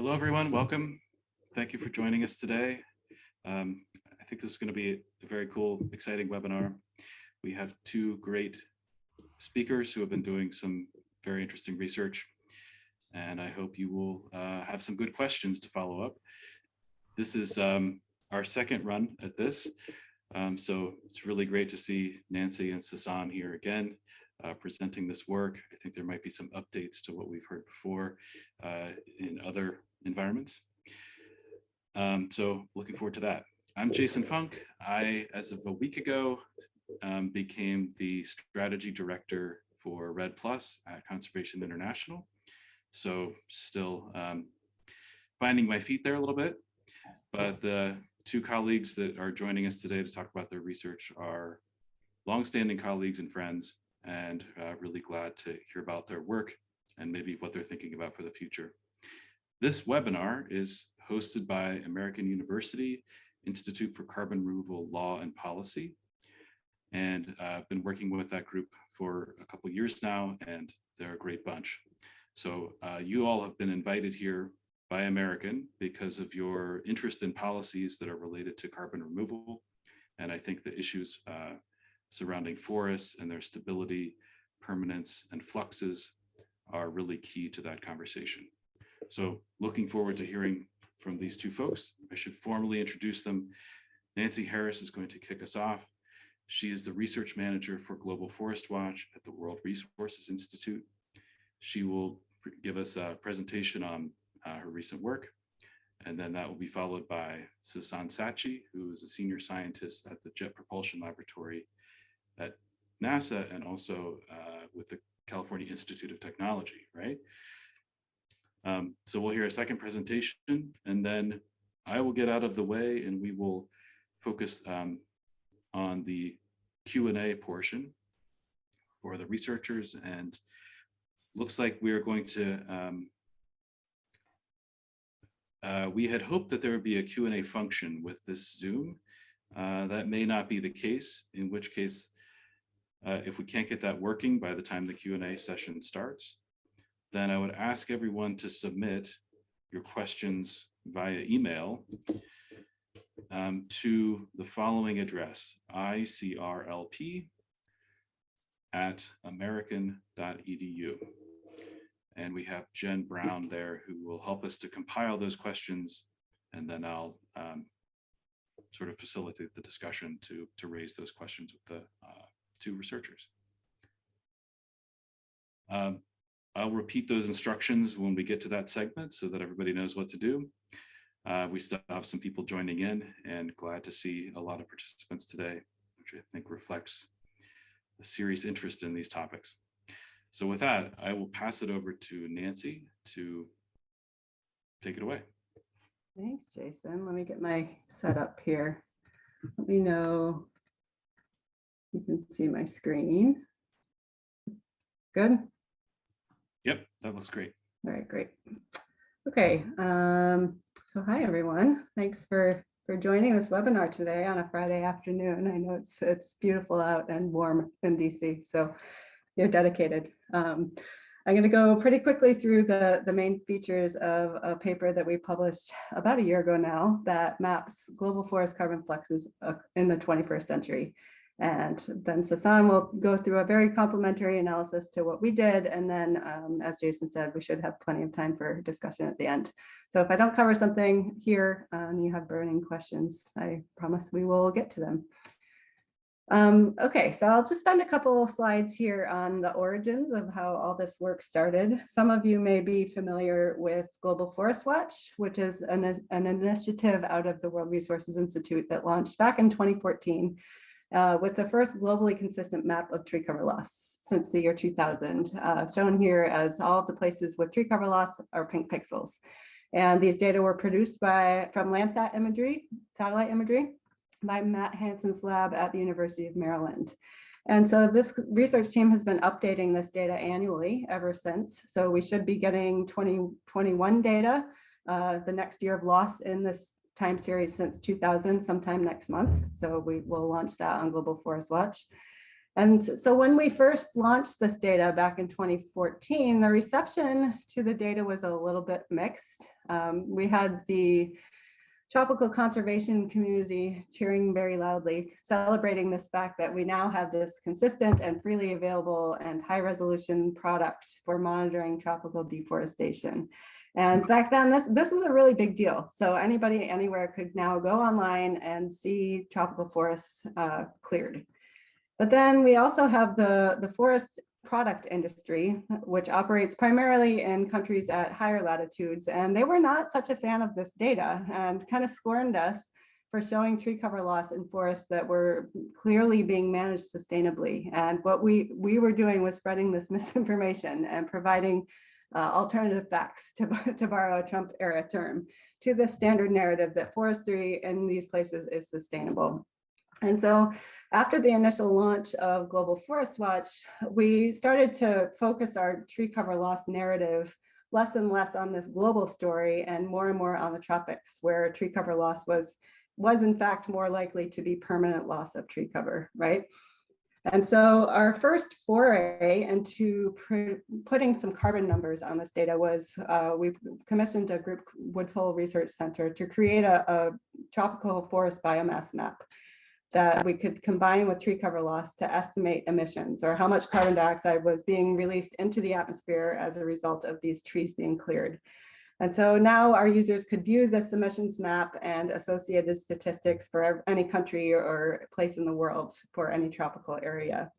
Hello, everyone. Welcome. Thank you for joining us today. I think this is going to be a very cool, exciting webinar. We have two great speakers who have been doing some very interesting research, and I hope you will have some good questions to follow up. This is our second run at this, so it's really great to see Nancy and Sassan here again. Presenting this work. I think there might be some updates to what we've heard before in other environments. So looking forward to that. I'm Jason Funk. I, as of a week ago, became the strategy director for RED Plus at Conservation International. So still finding my feet there a little bit, but the two colleagues that are joining us today to talk about their research are longstanding colleagues and friends, and really glad to hear about their work and maybe what they're thinking about for the future. This webinar is hosted by American University Institute for Carbon Removal Law and Policy. And I've been working with that group for a couple of years now, and they're a great bunch. So you all have been invited here by American because of your interest in policies that are related to carbon removal. And I think the issues surrounding forests and their stability, permanence, and fluxes are really key to that conversation. So looking forward to hearing from these two folks. I should formally introduce them. Nancy Harris is going to kick us off. She is the research manager for Global Forest Watch at the World Resources Institute. She will give us a presentation on her recent work, and then that will be followed by Sassan Saatchi, who is a senior scientist at the Jet Propulsion Laboratory at NASA, and also with the California Institute of Technology, right? So we'll hear a second presentation, and then I will get out of the way and we will focus on the Q&A portion for the researchers. And looks like we are going to, we had hoped that there would be a Q&A function with this Zoom. That may not be the case, in which case, if we can't get that working by the time the Q&A session starts, then I would ask everyone to submit your questions via email to the following address, icrlp@american.edu. And we have Jen Brown there who will help us to compile those questions, and then I'll sort of facilitate the discussion to raise those questions with the two researchers. I'll repeat those instructions when we get to that segment so that everybody knows what to do. We still have some people joining in, and glad to see a lot of participants today, which I think reflects a serious interest in these topics. So with that, I will pass it over to Nancy to take it away. Thanks, Jason. Let me get my setup here. Let me know you can see my screen. Good? Yep, that looks great. All right, great. Okay, so hi everyone. Thanks for joining this webinar today on a Friday afternoon. I know it's beautiful out and warm in DC, so you're dedicated. I'm going to go pretty quickly through the main features of a paper that we published about a year ago now that maps global forest carbon fluxes in the 21st century. And then Sassan will go through a very complementary analysis to what we did. And then, as Jason said, we should have plenty of time for discussion at the end. So if I don't cover something here and you have burning questions, I promise we will get to them. Okay, so I'll just spend a couple of slides here on the origins of how all this work started. Some of you may be familiar with Global Forest Watch, which is an initiative out of the World Resources Institute that launched back in 2014 with the first globally consistent map of tree cover loss since the year 2000, shown here as all of the places with tree cover loss are pink pixels. And these data were produced from Landsat imagery, satellite imagery, by Matt Hansen's lab at the University of Maryland. And so this research team has been updating this data annually ever since. So we should be getting 2021 data, the next year of loss in this time series since 2000, sometime next month. So we will launch that on Global Forest Watch. And so when we first launched this data back in 2014, the reception to the data was a little bit mixed. We had the tropical conservation community cheering very loudly, celebrating this fact that we now have this consistent and freely available and high resolution product for monitoring tropical deforestation. And back then, this was a really big deal. So anybody anywhere could now go online and see tropical forests cleared. But then we also have the forest product industry, which operates primarily in countries at higher latitudes. And they were not such a fan of this data and kind of scorned us for showing tree cover loss in forests that were clearly being managed sustainably. And what we were doing was spreading this misinformation and providing alternative facts, to borrow a Trump era term, to the standard narrative that forestry in these places is sustainable. And so after the initial launch of Global Forest Watch, we started to focus our tree cover loss narrative less and less on this global story and more on the tropics, where tree cover loss was in fact more likely to be permanent loss of tree cover, right? And so our first foray into putting some carbon numbers on this data was we commissioned a group, Woods Hole Research Center, to create a tropical forest biomass map that we could combine with tree cover loss to estimate emissions, or how much carbon dioxide was being released into the atmosphere as a result of these trees being cleared. And so now our users could view this emissions map and associated statistics for any country or place in the world for any tropical area.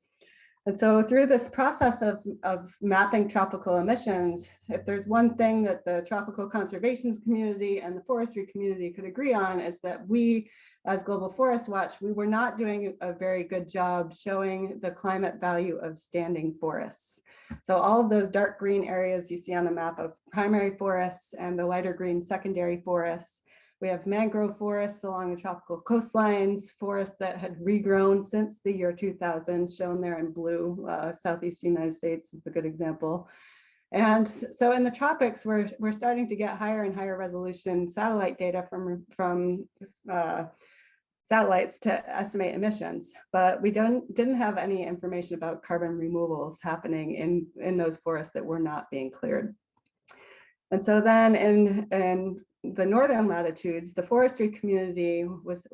And so through this process of mapping tropical emissions, if there's one thing that the tropical conservation community and the forestry community could agree on, is that we, as Global Forest Watch, we were not doing a very good job showing the climate value of standing forests. So all of those dark green areas you see on the map of primary forests and the lighter green secondary forests. We have mangrove forests along the tropical coastlines, forests that had regrown since the year 2000, shown there in blue. Southeast United States is a good example. And so in the tropics, we're starting to get higher and higher resolution satellite data from satellites to estimate emissions, but we didn't have any information about carbon removals happening in those forests that were not being cleared. And so then in the northern latitudes, the forestry community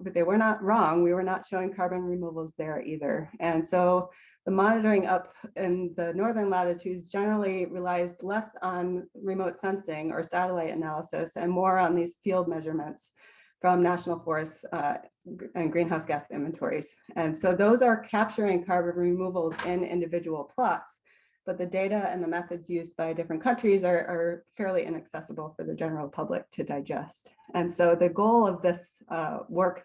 they were not wrong. We were not showing carbon removals there either. And so the monitoring up in the northern latitudes generally relies less on remote sensing or satellite analysis and more on these field measurements from national forests and greenhouse gas inventories. And so those are capturing carbon removals in individual plots, but the data and the methods used by different countries are fairly inaccessible for the general public to digest. And so the goal of this work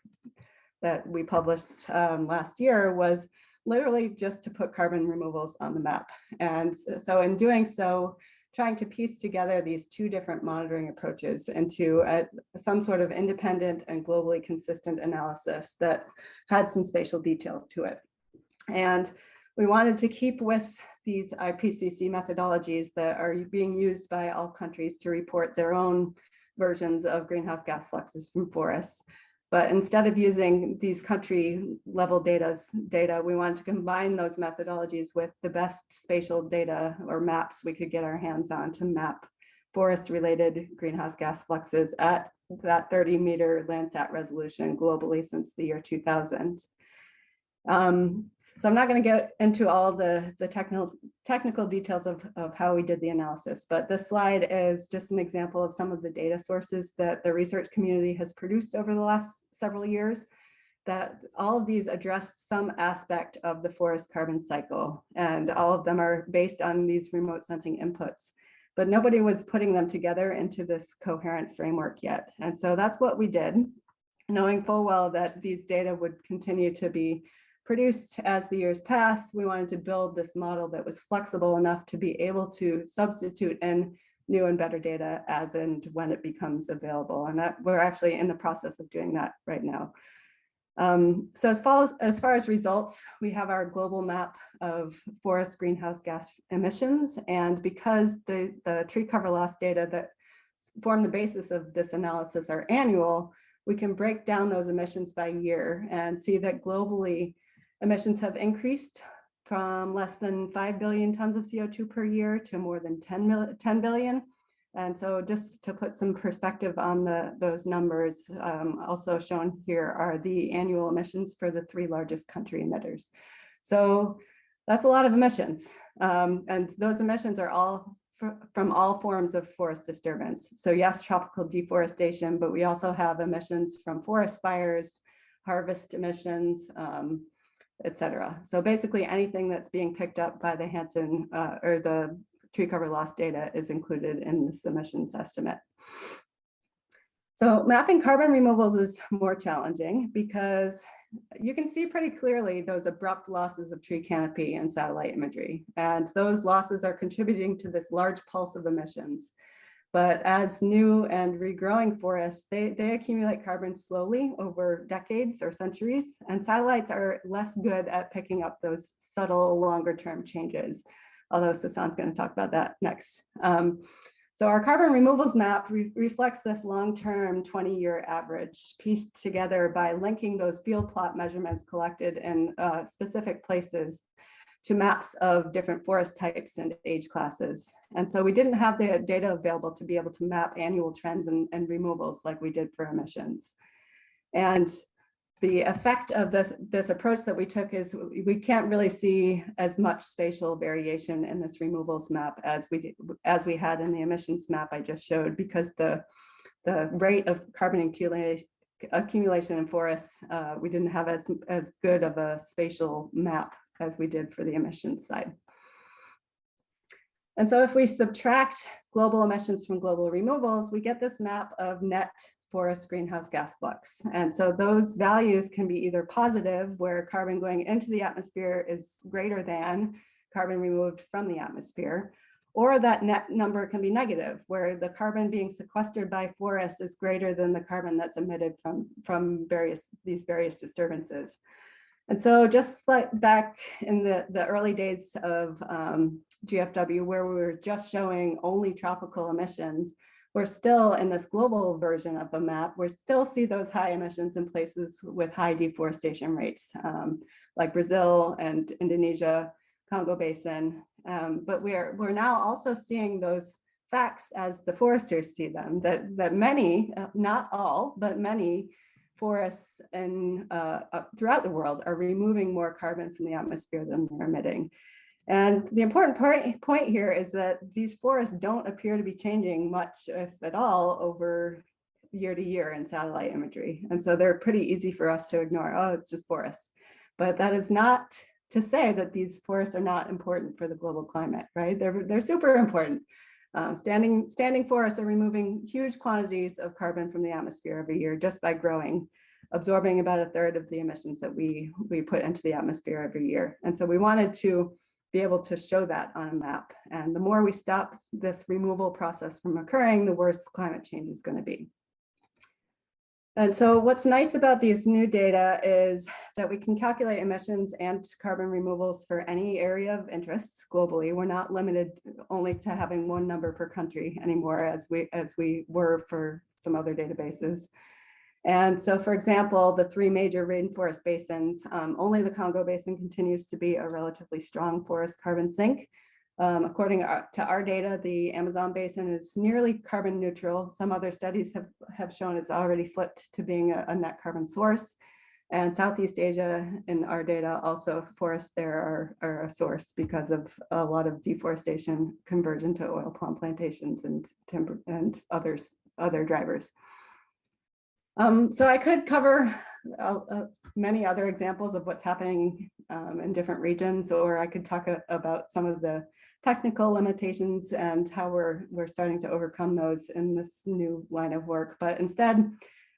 that we published last year was literally just to put carbon removals on the map. And so in doing so, trying to piece together these two different monitoring approaches into some sort of independent and globally consistent analysis that had some spatial detail to it. And we wanted to keep with these IPCC methodologies that are being used by all countries to report their own versions of greenhouse gas fluxes from forests. But instead of using these country level data, we wanted to combine those methodologies with the best spatial data or maps we could get our hands on to map forest related greenhouse gas fluxes at that 30-meter Landsat resolution globally since the year 2000. So I'm not going to get into all the technical details of how we did the analysis, but this slide is just an example of some of the data sources that the research community has produced over the last several years, that all of these address some aspect of the forest carbon cycle, and all of them are based on these remote sensing inputs, but nobody was putting them together into this coherent framework yet. And so that's what we did, knowing full well that these data would continue to be produced as the years pass. We wanted to build this model that was flexible enough to be able to substitute in new and better data as and when it becomes available. And that we're actually in the process of doing that right now. So as far as results, we have our global map of forest greenhouse gas emissions. And because the tree cover loss data that form the basis of this analysis are annual, we can break down those emissions by year and see that globally, emissions have increased from less than 5 billion tons of CO2 per year to more than 10 billion. And so just to put some perspective on those numbers, also shown here are the annual emissions for the 3 largest country emitters. So that's a lot of emissions. And those emissions are all from all forms of forest disturbance. So yes, tropical deforestation, but we also have emissions from forest fires, harvest emissions, et cetera. So basically anything that's being picked up by the Hansen or the tree cover loss data is included in this emissions estimate. So mapping carbon removals is more challenging because you can see pretty clearly those abrupt losses of tree canopy in satellite imagery. And those losses are contributing to this large pulse of emissions. But as new and regrowing forests, they accumulate carbon slowly over decades or centuries, and satellites are less good at picking up those subtle longer term changes, although Sassan's going to talk about that next. So our carbon removals map reflects this long-term 20-year average pieced together by linking those field plot measurements collected in specific places to maps of different forest types and age classes. And so we didn't have the data available to be able to map annual trends and removals like we did for emissions. And the effect of this approach that we took is we can't really see as much spatial variation in this removals map as we had in the emissions map I just showed, because the rate of carbon accumulation in forests, we didn't have as good of a spatial map as we did for the emissions side. And so if we subtract global emissions from global removals, we get this map of net forest greenhouse gas flux. And so those values can be either positive, where carbon going into the atmosphere is greater than carbon removed from the atmosphere, or that net number can be negative, where the carbon being sequestered by forests is greater than the carbon that's emitted from these various disturbances. And so just like back in the early days of GFW, where we were just showing only tropical emissions, we're still in this global version of the map, we still see those high emissions in places with high deforestation rates, like Brazil and Indonesia, Congo Basin. But we're now also seeing those facts as the foresters see them, that many, not all, but many forests throughout the world are removing more carbon from the atmosphere than they're emitting. And the important point here is that these forests don't appear to be changing much, if at all, over year to year in satellite imagery. And so they're pretty easy for us to ignore. Oh, it's just forests. But that is not to say that these forests are not important for the global climate, right? They're super important. Standing forests are removing huge quantities of carbon from the atmosphere every year just by growing, absorbing about 1/3 of the emissions that we put into the atmosphere every year. And so we wanted to be able to show that on a map. And the more we stop this removal process from occurring, the worse climate change is going to be. And so what's nice about these new data is that we can calculate emissions and carbon removals for any area of interest globally. We're not limited only to having one number per country anymore, as we were for some other databases. And so, for example, the 3 major rainforest basins, only the Congo Basin continues to be a relatively strong forest carbon sink. According to our data, the Amazon Basin is nearly carbon neutral. Some other studies have shown it's already flipped to being a net carbon source. And Southeast Asia, in our data, also forests there are a source because of a lot of deforestation, conversion to oil palm plantations and timber and other drivers. So I could cover many other examples of what's happening in different regions, or I could talk about some of the technical limitations and how we're starting to overcome those in this new line of work. But instead,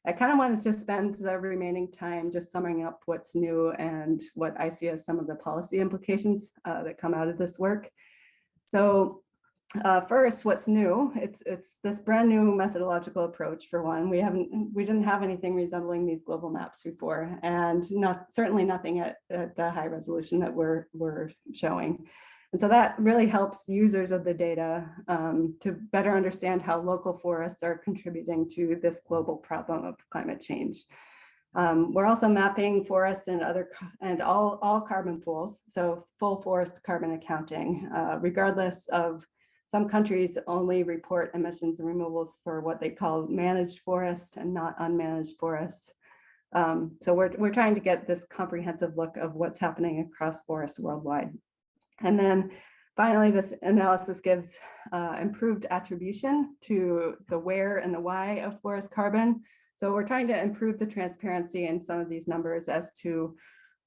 I kind of wanted to spend the remaining time just summing up what's new and what I see as some of the policy implications that come out of this work. So first, what's new? It's this brand new methodological approach. For one, we didn't have anything resembling these global maps before, and certainly nothing at the high resolution that we're showing. And so that really helps users of the data to better understand how local forests are contributing to this global problem of climate change. We're also mapping forests and all carbon pools, so full forest carbon accounting, regardless of some countries only report emissions and removals for what they call managed forests and not unmanaged forests. So we're trying to get this comprehensive look of what's happening across forests worldwide. And then finally, this analysis gives improved attribution to the where and the why of forest carbon. So we're trying to improve the transparency in some of these numbers as to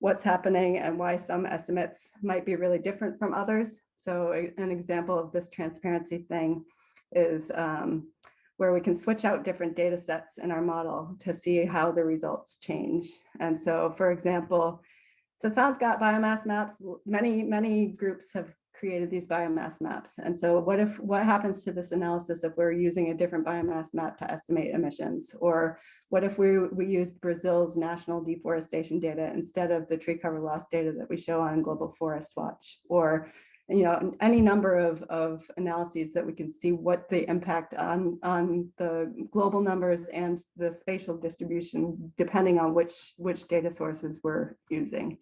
what's happening and why some estimates might be really different from others. So an example of this transparency thing is where we can switch out different data sets in our model to see how the results change. And so, for example, Sassan's got biomass maps. Many groups have created these biomass maps. And so what happens to this analysis if we're using a different biomass map to estimate emissions? Or what if we used Brazil's national deforestation data instead of the tree cover loss data that we show on Global Forest Watch? Or any number of analyses that we can see what the impact on the global numbers and the spatial distribution, depending on which data sources we're using.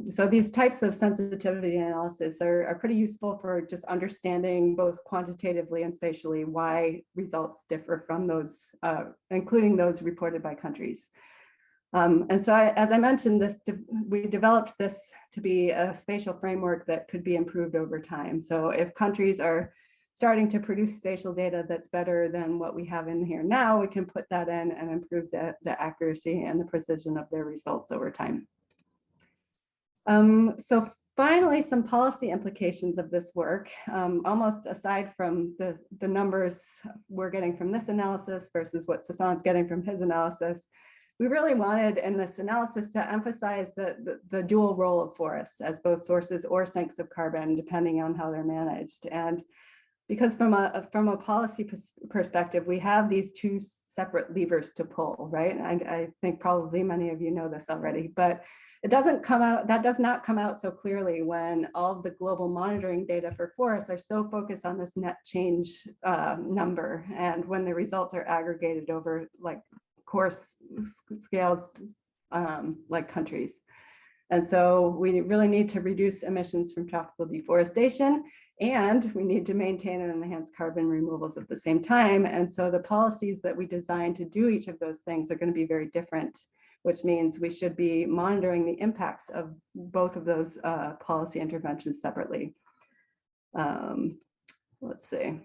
So these types of sensitivity analysis are pretty useful for just understanding both quantitatively and spatially why results differ from those, including those reported by countries. And so as I mentioned, we developed this to be a spatial framework that could be improved over time. So if countries are starting to produce spatial data that's better than what we have in here now, we can put that in and improve the accuracy and the precision of their results over time. So finally, some policy implications of this work, almost aside from the numbers we're getting from this analysis versus what Sassan's getting from his analysis. We really wanted in this analysis to emphasize the dual role of forests as both sources or sinks of carbon, depending on how they're managed. And because from a policy perspective, we have these two separate levers to pull, right? And I think probably many of you know this already, but it doesn't come out, that does not come out so clearly when all of the global monitoring data for forests are so focused on this net change number, and when the results are aggregated over like coarse scales like countries. And so we really need to reduce emissions from tropical deforestation, and we need to maintain and enhance carbon removals at the same time. And so the policies that we design to do each of those things are going to be very different, which means we should be monitoring the impacts of both of those policy interventions separately. Let's see.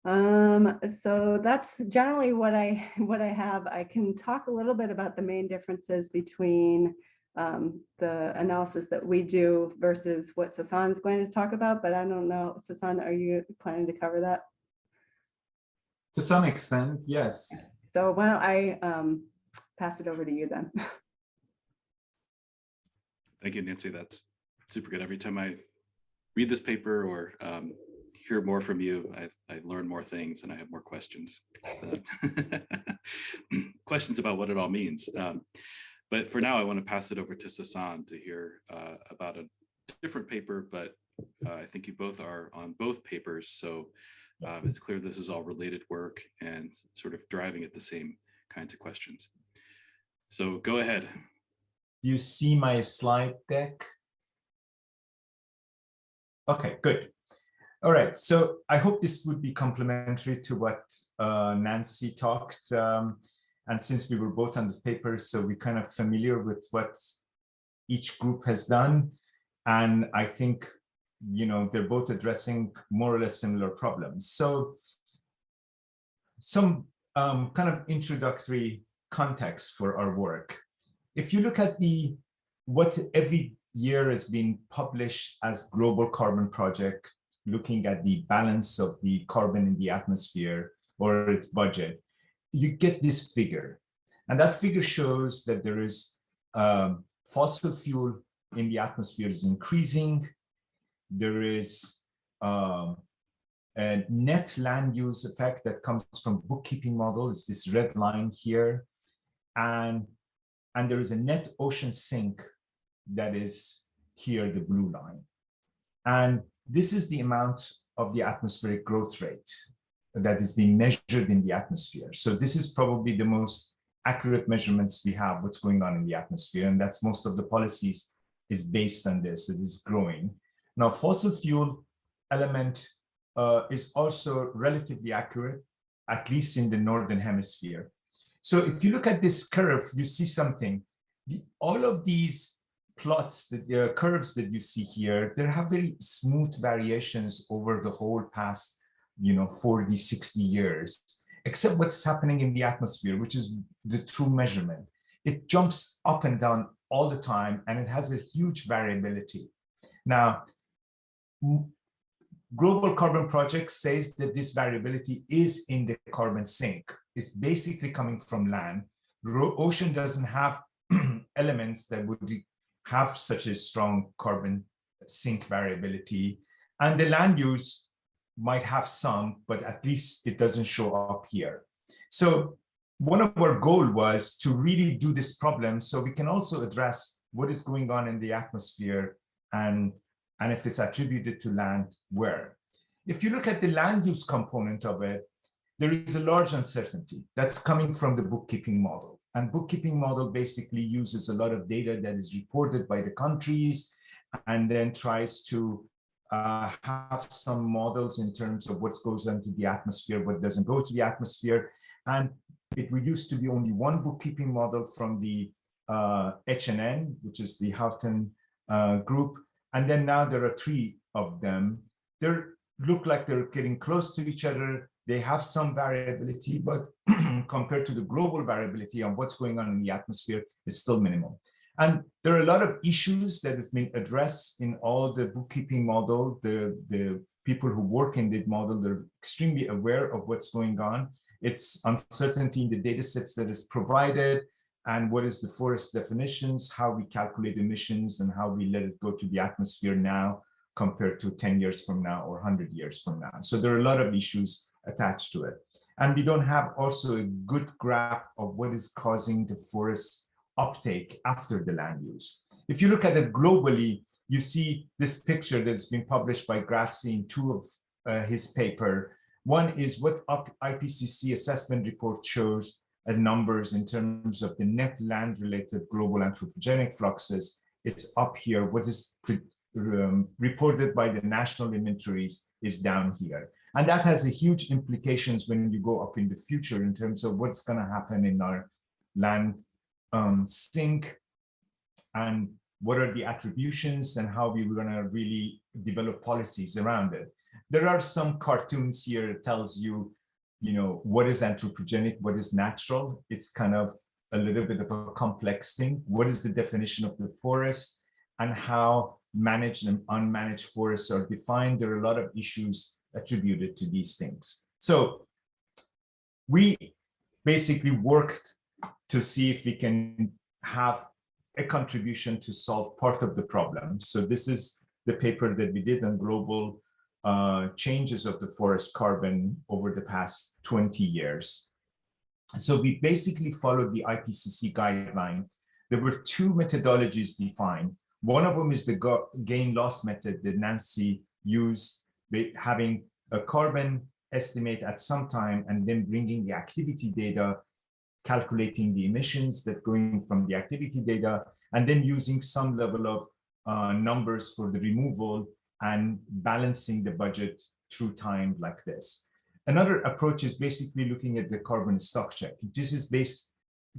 So that's generally what I have. I can talk a little bit about the main differences between the analysis that we do versus what Sassan's going to talk about, but I don't know, Sassan, are you planning to cover that? To some extent, yes. So why don't I pass it over to you then. Thank you, Nancy. That's super good. Every time I read this paper or hear more from you, I learn more things and I have more questions. Questions about what it all means. But for now, I want to pass it over to Sassan to hear about a different paper, but I think you both are on both papers. So it's clear this is all related work and sort of driving at the same kinds of questions. So go ahead. You see my slide deck? Okay, good. All right, so I hope this would be complementary to what Nancy talked. And since we were both on the paper, so we're kind of familiar with what each group has done. And I think, you know, they're both addressing more or less similar problems. So some kind of introductory context for our work. If you look at what every year has been published as Global Carbon Project, looking at the balance of the carbon in the atmosphere or its budget, you get this figure. And that figure shows that there is fossil fuel in the atmosphere is increasing. There is a net land use effect that comes from bookkeeping model, is this red line here. And there is a net ocean sink that is here, the blue line. And this is the amount of the atmospheric growth rate that is being measured in the atmosphere. So this is probably the most accurate measurements we have what's going on in the atmosphere. And that's most of the policies is based on this, it is growing. Now, fossil fuel element is also relatively accurate, at least in the Northern Hemisphere. So if you look at this curve, you see something. All of these plots, the curves that you see here, they have very smooth variations over the whole past, 40, 60 years, except what's happening in the atmosphere, which is the true measurement. It jumps up and down all the time, and it has a huge variability. Now, Global Carbon Project says that this variability is in the carbon sink. It's basically coming from land. Ocean doesn't have elements that would have such a strong carbon sink variability. And the land use might have some, but at least it doesn't show up here. So one of our goals was to really do this problem so we can also address what is going on in the atmosphere and if it's attributed to land, where. If you look at the land use component of it, there is a large uncertainty that's coming from the bookkeeping model. And bookkeeping model basically uses a lot of data that is reported by the countries and then tries to have some models in terms of what goes into the atmosphere, what doesn't go to the atmosphere. And it used to be only one bookkeeping model from the HNN, which is the Houghton group. And then now there are 3 of them. They look like they're getting close to each other. They have some variability, but compared to the global variability on what's going on in the atmosphere, it's still minimal. And there are a lot of issues that has been addressed in all the bookkeeping model. The people who work in the model, they're extremely aware of what's going on. It's uncertainty in the data sets that is provided, and what is the forest definitions, how we calculate emissions, and how we let it go to the atmosphere now compared to 10 years from now or 100 years from now. So there are a lot of issues attached to it. And we don't have also a good grasp of what is causing the forest uptake after the land use. If you look at it globally, you see this picture that's been published by Grassi in 2 of his paper. One is what IPCC assessment report shows as numbers in terms of the net land-related global anthropogenic fluxes. It's up here. What is reported by the national inventories is down here. And that has a huge implications when you go up in the future in terms of what's going to happen in our land sink and what are the attributions and how we're going to really develop policies around it. There are some cartoons here that tells you, what is anthropogenic, what is natural. It's kind of a little bit of a complex thing. What is the definition of the forest and how managed and unmanaged forests are defined? There are a lot of issues attributed to these things. So we basically worked to see if we can have a contribution to solve part of the problem. So this is the paper that we did on global changes of the forest carbon over the past 20 years. So we basically followed the IPCC guideline. There were 2 methodologies defined. One of them is the gain loss method that Nancy used, having a carbon estimate at some time and then bringing the activity data, calculating the emissions that going from the activity data, and then using some level of numbers for the removal and balancing the budget through time like this. Another approach is basically looking at the carbon stock check. This is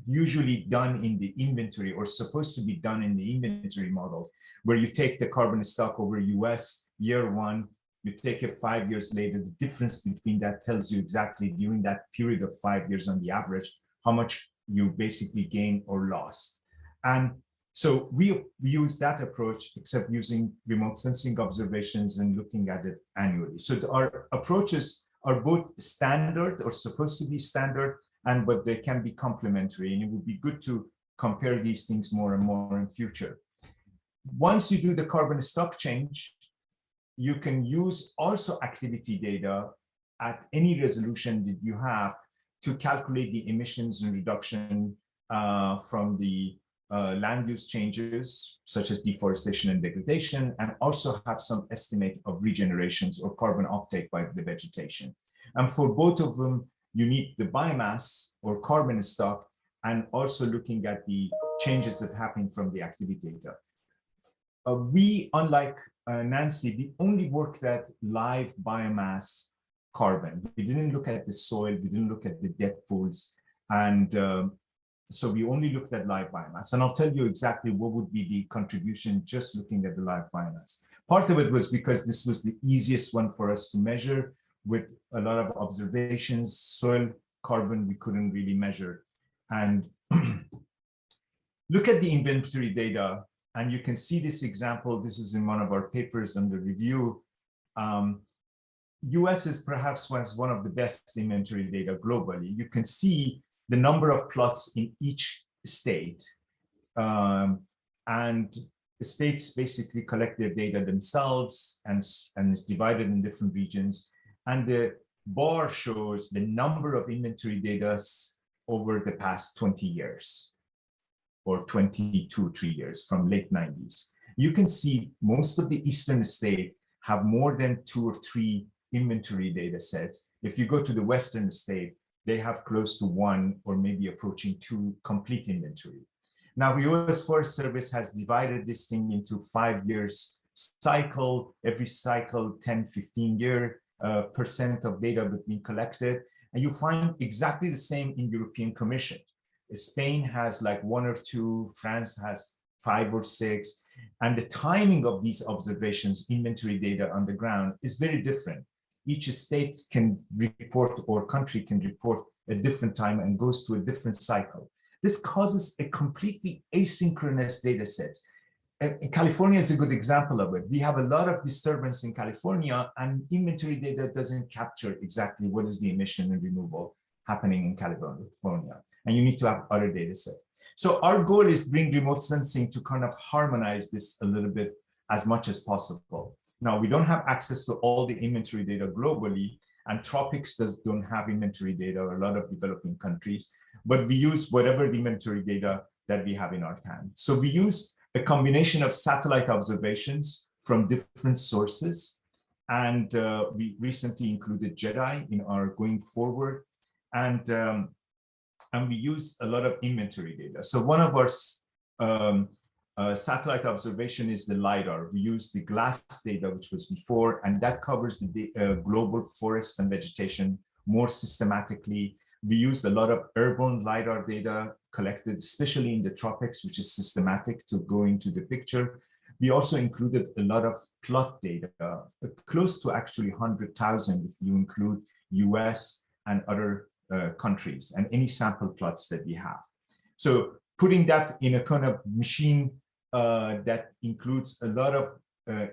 usually done in the inventory or supposed to be done in the inventory model, where you take the carbon stock over US year 1, you take it 5 years later, the difference between that tells you exactly during that period of 5 years on the average, how much you basically gain or lost. And so we use that approach, except using remote sensing observations and looking at it annually. So our approaches are both standard or supposed to be standard, but they can be complementary. And it would be good to compare these things more and more in future. Once you do the carbon stock change, you can use also activity data at any resolution that you have to calculate the emissions and reduction from the land use changes, such as deforestation and degradation, and also have some estimate of regenerations or carbon uptake by the vegetation. And for both of them, you need the biomass or carbon stock and also looking at the changes that happen from the activity data. We, unlike Nancy, we only worked at live biomass carbon. We didn't look at the soil, we didn't look at the depth pools, and so we only looked at live biomass. And I'll tell you exactly what would be the contribution just looking at the live biomass. Part of it was because this was the easiest one for us to measure with a lot of observations. Soil carbon we couldn't really measure. And look at the inventory data, and you can see this example. This is in one of our papers under review. US is perhaps one of the best inventory data globally. You can see the number of plots in each state. And the states basically collect their data themselves, and it's divided in different regions. And the bar shows the number of inventory data over the past 20 years, or 3 years from late 90s. You can see most of the eastern states have more than 2 or 3 inventory data sets. If you go to the western state, they have close to 1 or maybe approaching 2 complete inventory. Now, the US Forest Service has divided this thing into 5 years cycle, every cycle 10, 15 year percent of data being collected. And you find exactly the same in European Commission. Spain has like 1 or 2, France has 5 or 6. And the timing of these observations, inventory data on the ground, is very different. Each state can report, or country can report, a different time and goes to a different cycle. This causes a completely asynchronous data set. California is a good example of it. We have a lot of disturbance in California, and inventory data doesn't capture exactly what is the emission and removal happening in California. And you need to have other data sets. So our goal is bring remote sensing to kind of harmonize this a little bit as much as possible. Now, we don't have access to all the inventory data globally, and tropics don't have inventory data, or a lot of developing countries, but we use whatever the inventory data that we have in our hand. So we use a combination of satellite observations from different sources. And we recently included JEDI in our going forward. And we use a lot of inventory data. So one of our satellite observation is the LiDAR. We use the GLASS data, which was before, and that covers the global forest and vegetation more systematically. We used a lot of urban LiDAR data collected, especially in the tropics, which is systematic to go into the picture. We also included a lot of plot data, close to actually 100,000 if you include US and other countries, and any sample plots that we have. So putting that in a kind of machine that includes a lot of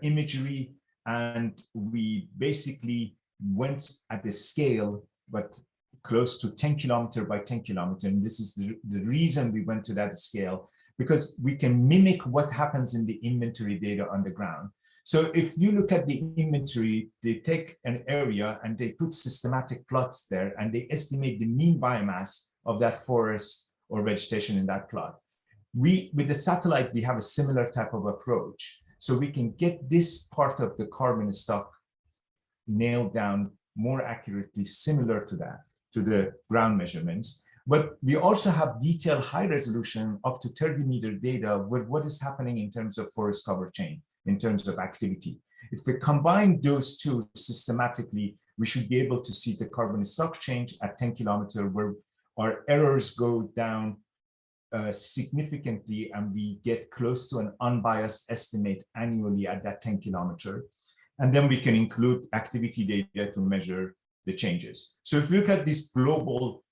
imagery, and we basically went at the scale, but close to 10 kilometer by 10 kilometer. And this is the reason we went to that scale, because we can mimic what happens in the inventory data on the ground. So if you look at the inventory, they take an area and they put systematic plots there, and they estimate the mean biomass of that forest or vegetation in that plot. With the satellite, we have a similar type of approach. So we can get this part of the carbon stock nailed down more accurately, similar to that, to the ground measurements. But we also have detailed high resolution up to 30-meter data with what is happening in terms of forest cover chain, in terms of activity. If we combine those two systematically, we should be able to see the carbon stock change at 10 kilometers, where our errors go down significantly, and we get close to an unbiased estimate annually at that 10 kilometer. And then we can include activity data to measure the changes. So if you look at this global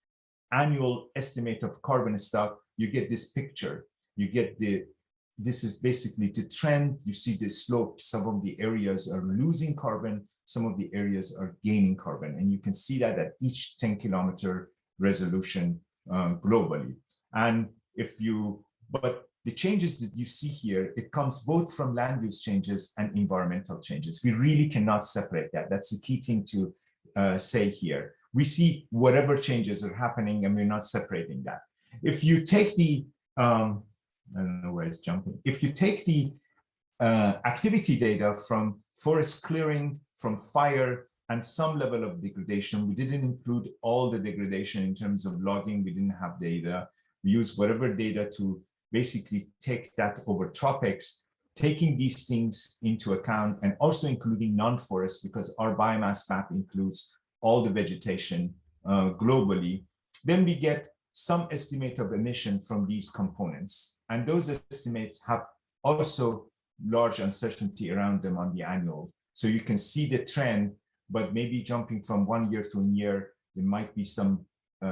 annual estimate of carbon stock, you get this picture. You get this is basically the trend. You see the slope. Some of the areas are losing carbon, some of the areas are gaining carbon. And you can see that at each 10 kilometer resolution globally. And but the changes that you see here, it comes both from land use changes and environmental changes. We really cannot separate that. That's the key thing to say here. We see whatever changes are happening, and we're not separating that. If you take the, I don't know where it's jumping. If you take the activity data from forest clearing, from fire, and some level of degradation, we didn't include all the degradation in terms of logging. We didn't have data. We use whatever data to basically take that over tropics, taking these things into account and also including non-forest, because our biomass map includes all the vegetation globally. Then we get some estimate of emission from these components. And those estimates have also large uncertainty around them on the annual. So you can see the trend, but maybe jumping from 1 year to a year, there might be some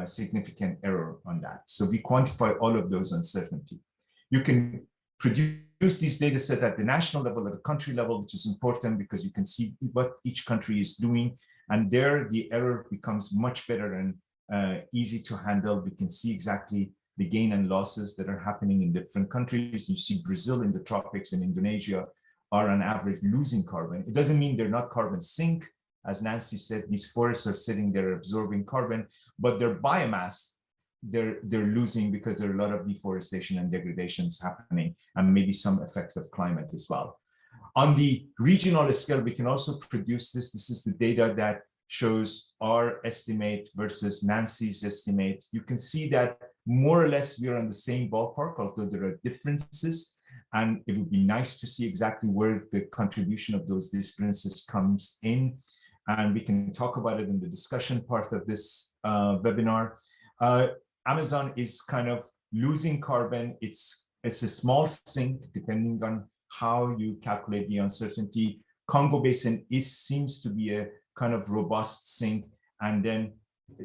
significant error on that. So we quantify all of those uncertainty. You can produce these data set at the national level, at the country level, which is important because you can see what each country is doing. And there the error becomes much better and easy to handle. We can see exactly the gain and losses that are happening in different countries. You see Brazil in the tropics and Indonesia are on average losing carbon. It doesn't mean they're not carbon sink. As Nancy said, these forests are sitting there absorbing carbon, but their biomass, they're losing because there are a lot of deforestation and degradations happening, and maybe some effect of climate as well. On the regional scale, we can also produce this. This is the data that shows our estimate versus Nancy's estimate. You can see that more or less we are in the same ballpark, although there are differences. And it would be nice to see exactly where the contribution of those differences comes in. And we can talk about it in the discussion part of this webinar. Amazon is kind of losing carbon. It's a small sink, depending on how you calculate the uncertainty. Congo Basin seems to be a kind of robust sink. And then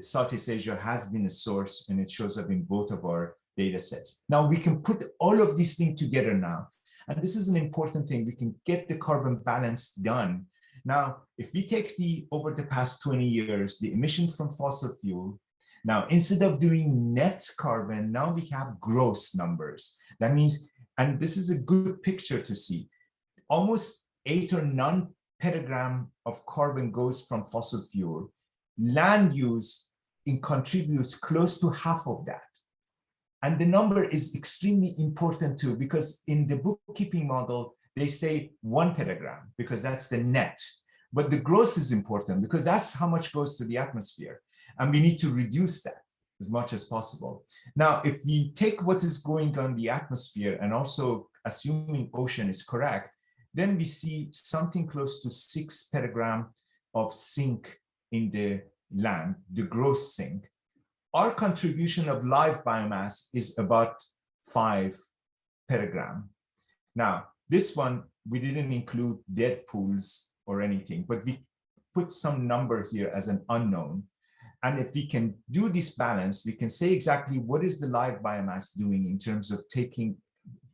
Southeast Asia has been a source, and it shows up in both of our data sets. Now we can put all of these things together now. And this is an important thing. We can get the carbon balance done. Now, if we take over the past 20 years, the emission from fossil fuel, now instead of doing net carbon, now we have gross numbers. That means, and this is a good picture to see, almost 8 or 9 petagram of carbon goes from fossil fuel. Land use contributes close to half of that. And the number is extremely important too, because in the bookkeeping model, they say 1 petagram because that's the net. But the gross is important because that's how much goes to the atmosphere. And we need to reduce that as much as possible. Now, if we take what is going on in the atmosphere and also assuming ocean is correct, then we see something close to 6 petagram of sink in the land, the gross sink. Our contribution of live biomass is about 5 petagram. Now, this one, we didn't include dead pools or anything, but we put some number here as an unknown. And if we can do this balance, we can say exactly what is the live biomass doing in terms of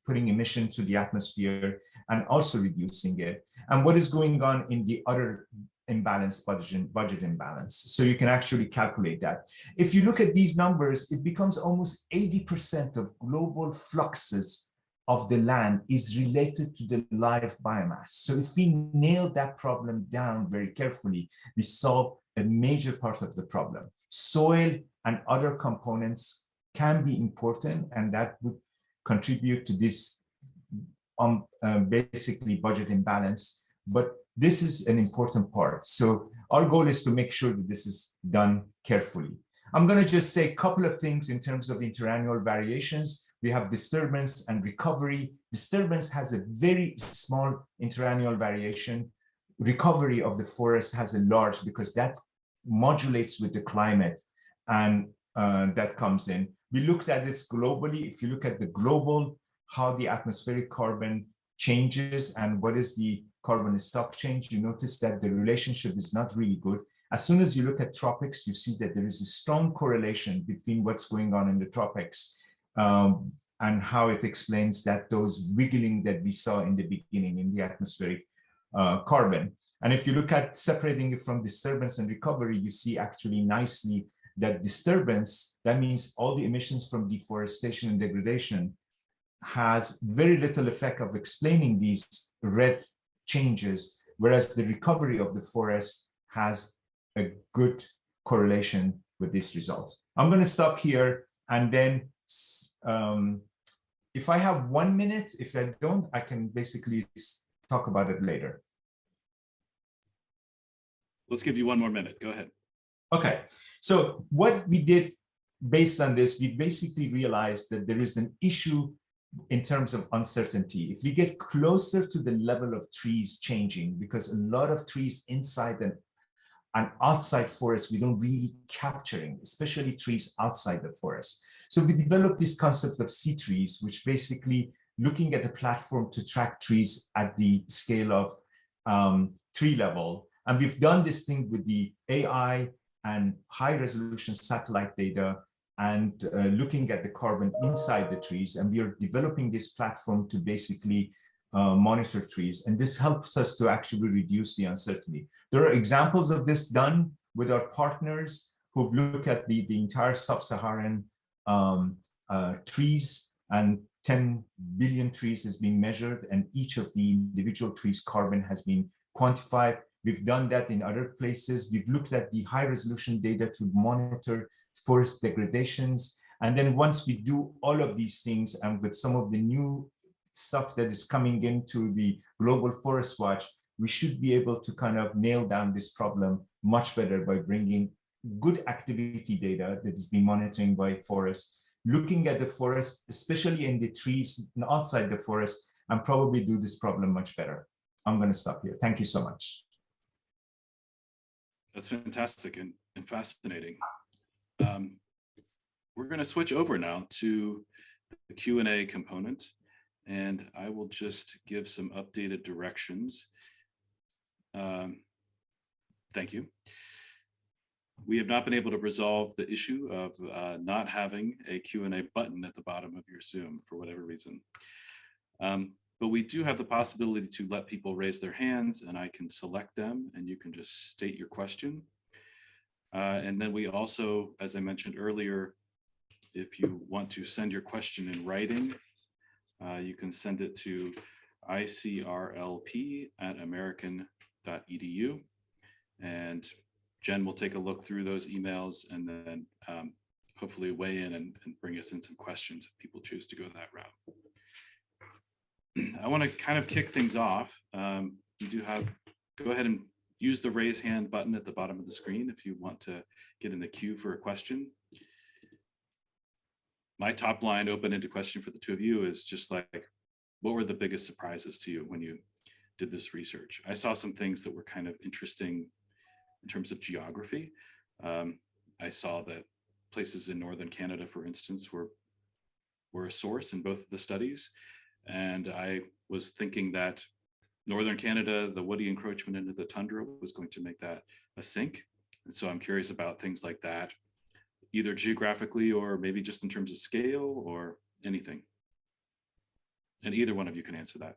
putting emission to the atmosphere and also reducing it, and what is going on in the other imbalance, budget imbalance. So you can actually calculate that. If you look at these numbers, it becomes almost 80% of global fluxes of the land is related to the live biomass. So if we nail that problem down very carefully, we solve a major part of the problem. Soil and other components can be important, and that would contribute to this basically budget imbalance. But this is an important part. So our goal is to make sure that this is done carefully. I'm going to just say a couple of things in terms of interannual variations. We have disturbance and recovery. Disturbance has a very small interannual variation. Recovery of the forest has a large, because that modulates with the climate, and that comes in. We looked at this globally. If you look at the global, how the atmospheric carbon changes and what is the carbon stock change, you notice that the relationship is not really good. As soon as you look at tropics, you see that there is a strong correlation between what's going on in the tropics and how it explains that those wiggling that we saw in the beginning in the atmospheric carbon. And if you look at separating it from disturbance and recovery, you see actually nicely that disturbance, that means all the emissions from deforestation and degradation, has very little effect of explaining these red changes, whereas the recovery of the forest has a good correlation with these results. I'm going to stop here, and then if I have 1 minute, if I don't, I can basically talk about it later. Let's give you 1 more minute. Go ahead. Okay, so what we did based on this, we basically realized that there is an issue in terms of uncertainty. If we get closer to the level of trees changing, because a lot of trees inside and outside forest, we don't really capturing, especially trees outside the forest. So we developed this concept of sea trees, which basically looking at a platform to track trees at the scale of tree level. And we've done this thing with the AI and high resolution satellite data and looking at the carbon inside the trees. And we are developing this platform to basically monitor trees. And this helps us to actually reduce the uncertainty. There are examples of this done with our partners who've looked at the entire sub-Saharan trees, and 10 billion trees has been measured, and each of the individual trees' carbon has been quantified. We've done that in other places. We've looked at the high resolution data to monitor forest degradations. And then once we do all of these things, and with some of the new stuff that is coming into the Global Forest Watch, we should be able to kind of nail down this problem much better by bringing good activity data that is being monitoring by forests, looking at the forest, especially in the trees outside the forest, and probably do this problem much better. I'm going to stop here. Thank you so much. That's fantastic and fascinating. We're going to switch over now to the Q&A component, and I will just give some updated directions. Thank you. We have not been able to resolve the issue of not having a Q&A button at the bottom of your Zoom for whatever reason. But we do have the possibility to let people raise their hands, and I can select them and you can just state your question. And then we also, as I mentioned earlier, if you want to send your question in writing, you can send it to icrlp@american.edu. And Jen will take a look through those emails and then hopefully weigh in and bring us in some questions if people choose to go that route. I want to kind of kick things off. You do have, go ahead and use the raise hand button at the bottom of the screen if you want to get in the queue for a question. My top line open-ended question for the two of you is just like, what were the biggest surprises to you when you did this research? I saw some things that were kind of interesting in terms of geography. I saw that places in northern Canada, for instance, were a source in both of the studies. And I was thinking that northern Canada, the woody encroachment into the tundra was going to make that a sink. And so I'm curious about things like that, either geographically or maybe just in terms of scale or anything. And either one of you can answer that.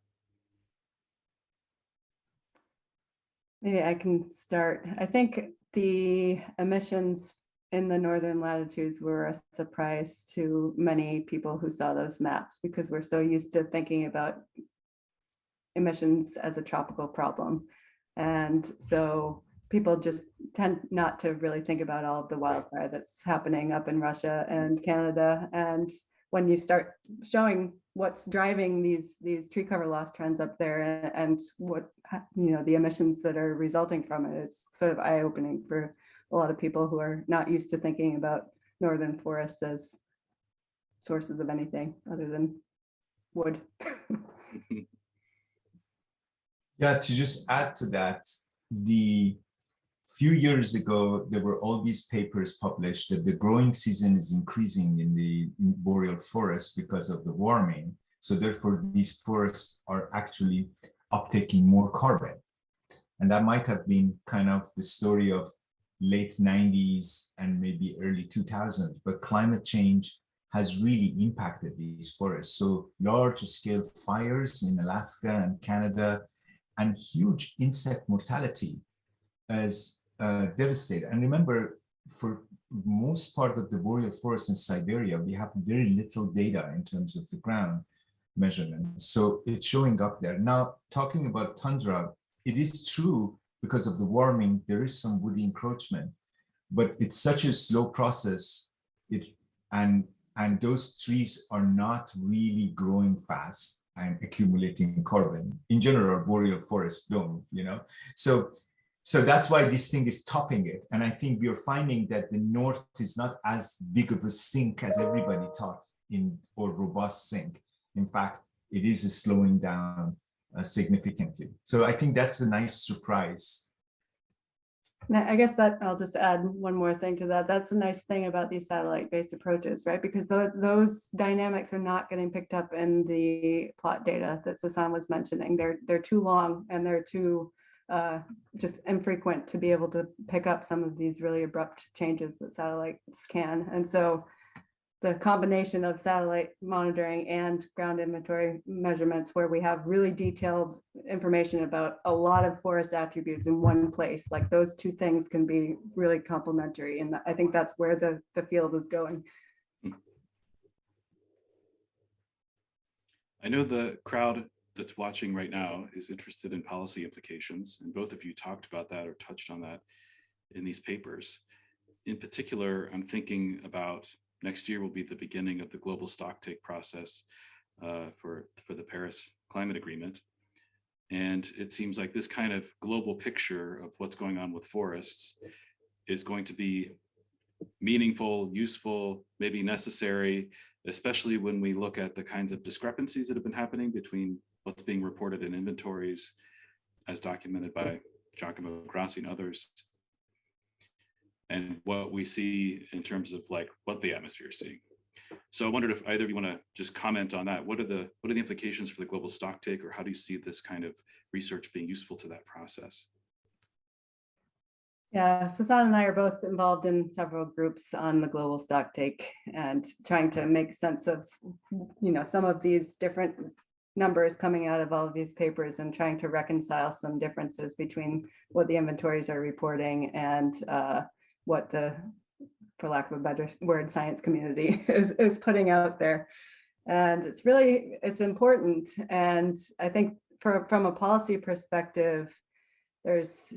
Maybe I can start. I think the emissions in the northern latitudes were a surprise to many people who saw those maps, because we're so used to thinking about emissions as a tropical problem. And so people just tend not to really think about all of the wildfire that's happening up in Russia and Canada. And when you start showing what's driving these tree cover loss trends up there and what, you know, the emissions that are resulting from it, is sort of eye-opening for a lot of people who are not used to thinking about northern forests as sources of anything other than wood. Yeah, to just add to that, the few years ago, there were all these papers published that the growing season is increasing in the boreal forest because of the warming. So therefore, these forests are actually uptaking more carbon. And that might have been kind of the story of late 90s and maybe early 2000s, but climate change has really impacted these forests. So large scale fires in Alaska and Canada and huge insect mortality as devastated. And remember, for most part of the boreal forest in Siberia, we have very little data in terms of the ground measurement. So it's showing up there. Now, talking about tundra, it is true because of the warming, there is some woody encroachment, but it's such a slow process. And those trees are not really growing fast and accumulating carbon. In general, boreal forests don't, you know. So So that's why this thing is topping it. And I think we are finding that the north is not as big of a sink as everybody thought or robust sink. In fact, it is slowing down significantly. So I think that's a nice surprise. Now, I guess that I'll just add one more thing to that. That's a nice thing about these satellite-based approaches, right? Because those dynamics are not getting picked up in the plot data that Sassan was mentioning. They're too long and they're too just infrequent to be able to pick up some of these really abrupt changes that satellites can. And so the combination of satellite monitoring and ground inventory measurements, where we have really detailed information about a lot of forest attributes in one place, like those two things can be really complementary. And I think that's where the field is going. I know the crowd that's watching right now is interested in policy implications, and both of you talked about that or touched on that in these papers. In particular, I'm thinking about next year will be the beginning of the global stocktake process for the Paris Climate Agreement. And it seems like this kind of global picture of what's going on with forests is going to be meaningful, useful, maybe necessary, especially when we look at the kinds of discrepancies that have been happening between what's being reported in inventories, as documented by Giacomo Grassi and others, and what we see in terms of like what the atmosphere is seeing. So I wondered if either of you want to just comment on that. What are the implications for the global stocktake, or how do you see this kind of research being useful to that process? Yeah, Sassan and I are both involved in several groups on the global stocktake and trying to make sense of, some of these different numbers coming out of all of these papers and trying to reconcile some differences between what the inventories are reporting and what the, for lack of a better word, science community is putting out there. And it's important. And I think from a policy perspective, there's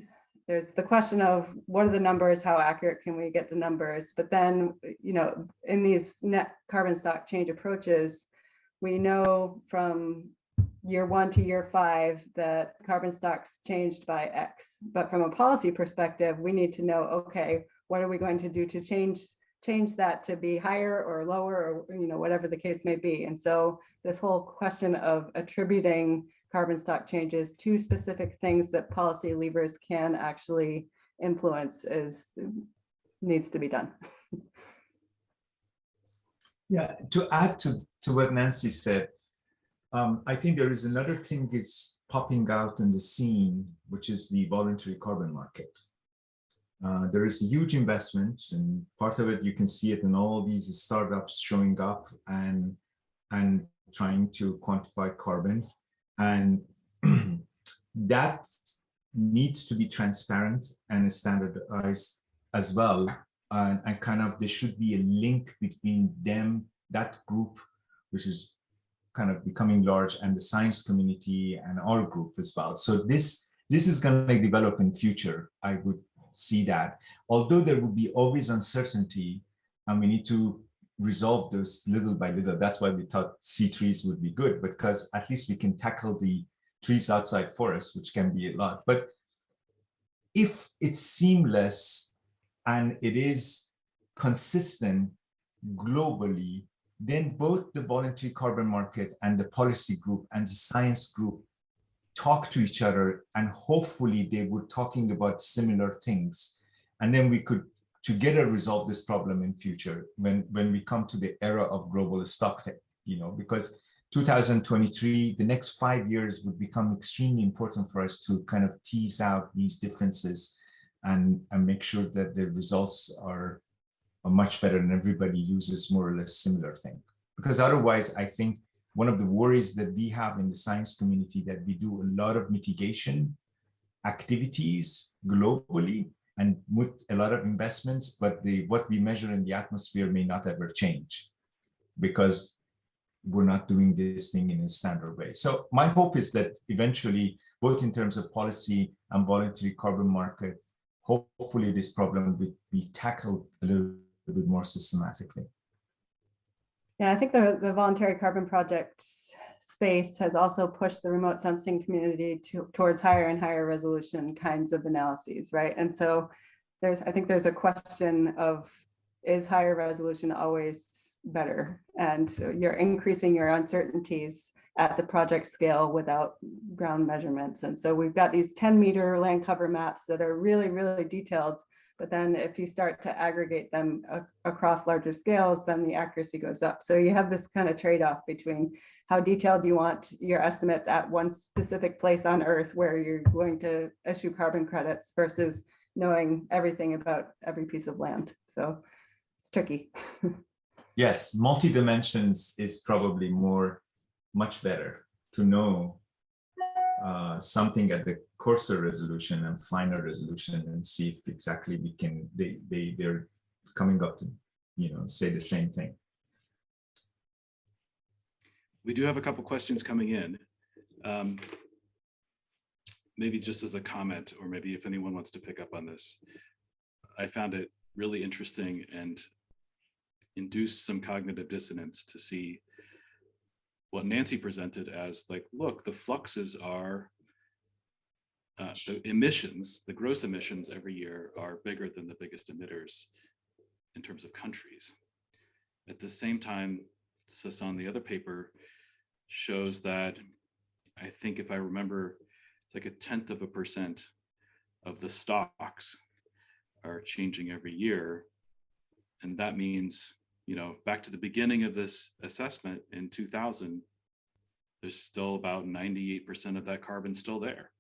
the question of what are the numbers, how accurate can we get the numbers? But then, in these net carbon stock change approaches, we know from year 1 to year 5 that carbon stocks changed by X. But from a policy perspective, we need to know, okay, what are we going to do to change that to be higher or lower, or whatever the case may be. And so this whole question of attributing carbon stock changes to specific things that policy levers can actually influence needs to be done. Yeah, to add to what Nancy said, I think there is another thing that's popping out in the scene, which is the voluntary carbon market. There is a huge investment, and part of it you can see it in all these startups showing up and trying to quantify carbon, and that needs to be transparent and standardized as well. And kind of there should be a link between them, that group, which is kind of becoming large, and the science community and our group as well. So this is going to develop in future. I would see that, although there will be always uncertainty, and we need to resolve those little by little. That's why we thought C3s would be good, because at least we can tackle the trees outside forests, which can be a lot. But if it's seamless and it is consistent globally, then both the voluntary carbon market and the policy group and the science group talk to each other, and hopefully they were talking about similar things. And then we could together resolve this problem in future when we come to the era of global stocktake, because 2023, the next 5 years would become extremely important for us to kind of tease out these differences and make sure that the results are much better and everybody uses more or less similar thing. Because otherwise, I think one of the worries that we have in the science community that we do a lot of mitigation activities globally and with a lot of investments, but what we measure in the atmosphere may not ever change because we're not doing this thing in a standard way. So my hope is that eventually, both in terms of policy and voluntary carbon market, hopefully this problem will be tackled a little bit more systematically. Yeah, I think the voluntary carbon project space has also pushed the remote sensing community towards higher and higher resolution kinds of analyses, right? And so I think there's a question of, is higher resolution always better? And so you're increasing your uncertainties at the project scale without ground measurements. And so we've got these 10-meter land cover maps that are really, really detailed. But then if you start to aggregate them across larger scales, then the accuracy goes up. So you have this kind of trade-off between how detailed you want your estimates at one specific place on Earth where you're going to issue carbon credits versus knowing everything about every piece of land. So it's tricky. Yes, multi-dimensions is probably much better to know something at the coarser resolution and finer resolution and see if exactly they're coming up to, say the same thing. We do have a couple questions coming in. Maybe just as a comment, or maybe if anyone wants to pick up on this, I found it really interesting and induced some cognitive dissonance to see what Nancy presented as like, look, the fluxes are, the emissions, the gross emissions every year are bigger than the biggest emitters in terms of countries. At the same time, Sassan, the other paper shows that, I think if I remember, it's like 0.1% of the stocks are changing every year. And that means, back to the beginning of this assessment in 2000, there's still about 98% of that carbon still there.